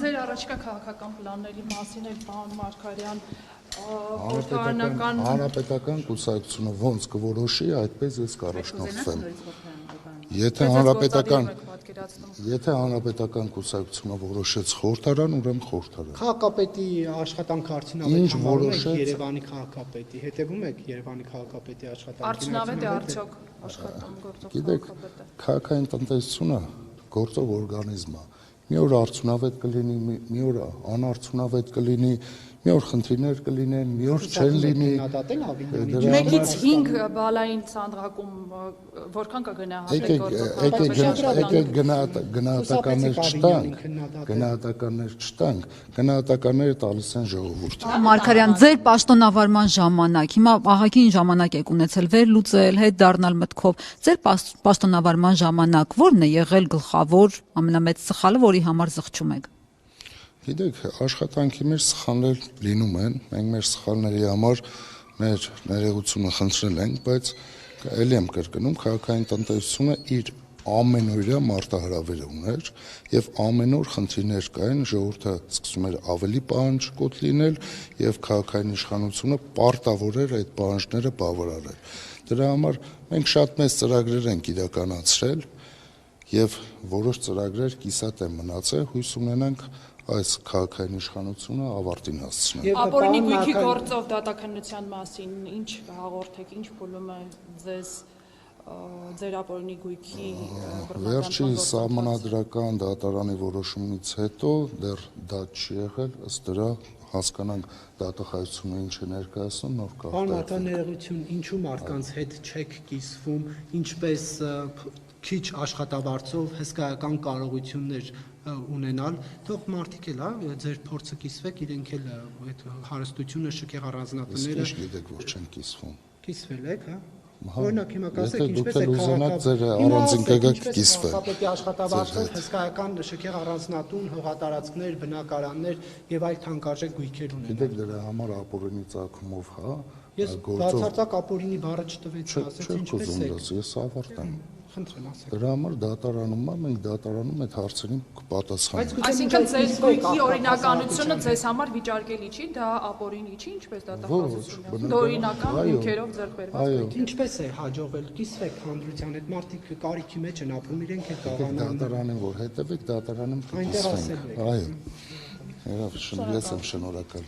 Ձեր առաջիկա քաղաքական պլանների մասին էլ պարոն Մարգարյան Հանրապետական կուսակցությունը ոնց կորոշի, այդպես ես կառաջնորդվեմ։ Եթե հանրապետական կուսակցությունը որոշեց խորհրդարան, ուրեմն խորհրդարան։ Քաղաքապետի աշխատանքը արդյունավետ համարում եք Երևանի քաղաքապետի, հետևում եք Երևանի քաղաքապետի աշխատանքին։ Արդյունավետ է արդյոք աշխատում գործող Գիտեք, քաղաքային տնտեսությունը գործող օրգանիզմ է։ Մի օր արդյունավետ կլինի, մի օր անարդյունավետ կլինի, մի օր խնդիրներ կլինեն, մի օր չեն լինի։ 1-ից 5 բալային ցանրակում որքան կգնահատեք Եկեք գնահատականներ չտանք, գնահատականները տալիս են ժողովուրդը։ Մարգարյան, ձեր պաշտոնավարման ժամանակ, հիմա ահագին ժամանակ եք ունեցել վերլուծել, հետ դառնալ մտքով, ձեր պաշտոնավարման ժամանակ ո՞րն է եղել գլխավոր ամենամեծ սխալը, որի համար զղջում եք։ Գիտեք, աշխատանքի մեր սխալներ լինում են, մենք մեր սխալների համար մեր ներողությունը խնդրել ենք, բայց ելի եմ կրկնում, քաղաքային տնտեսությունը իր ամենօրյա մարտահրավերը ուներ եւ ամեն օր խնդիրներ կային, ժողովուրդը սկսում էր ավելի պահանջկոտ լինել եւ քաղաքային իշխանությունը պարտավոր էր այդ պահանջները բավարարել։ Դրա համար մենք շատ մեծ ծրագրեր ենք իրականացրել եւ որոշ ծրագրեր կիսատ են մնացել, հույս ունենանք այս քաղաքային իշխանությունը ավարտին հասցնել։ Ապօրինի գույքի գործով դատաքննության մասին ինչ հաղորդեք, ինչ փուլում է ձեզ ձեր ապօրինի գույքի Վերջի սահմանադրական դատարանի որոշումից հետո դեռ դա չի եղել, ըստ դրա հասկանանք դատախազությունը ինչ է ներկայացնում նոր կարգ։ Պարոն Արտաներողություն, ինչու մարդկանց հետ չեք կիսվում, ինչպես քիչ աշխատավարձով հսկայական կարողություններ ունենալ, թող մարդիկ էլ, ձեր փորձը կիսվեք, իրենք էլ այդ հարստությունը շքեղ առանձնատները։ Իսկ գիտեք, որ չեն կիսվում։ Կիսվել եք, հա։ Օրինակ հիմա կասեք ինչպես է քաղաքապետի աշխատավարձով հսկայական շքեղ առանձնատուն, հողատարածքներ, բնակարաններ եւ այլ թանկարժեք գույքեր ունենալ։ Գիտեք դրա համար ապօրինի ծագումով, հա։ Ես բացարձակ ապօրինի բառը չտվեցի, ասեցի ինչպես է։ Ես ավարտեմ։ Խնդրեմ ասեք։ Դրա համար դատարանում է, մենք դատարանում այդ հարցերին կպատասխանենք։ Այսինքն ձեր գույքի օրինականությունը ձեզ համար վիճարկելի չի, դա ապօրինի չի, ինչպես դատախազությունը։ Օրինական գույքերով ձեռք բերված գույք։ Ինչպես է հաջողվել կիսվեք հանրության հետ, մարդիկ կարիքի մեջ են ապրում, իրենք էլ կարողանան դատարանին որ հետևեք, դատարանում կկիսվենք։ Այո։ Ես եմ շնորհակալ։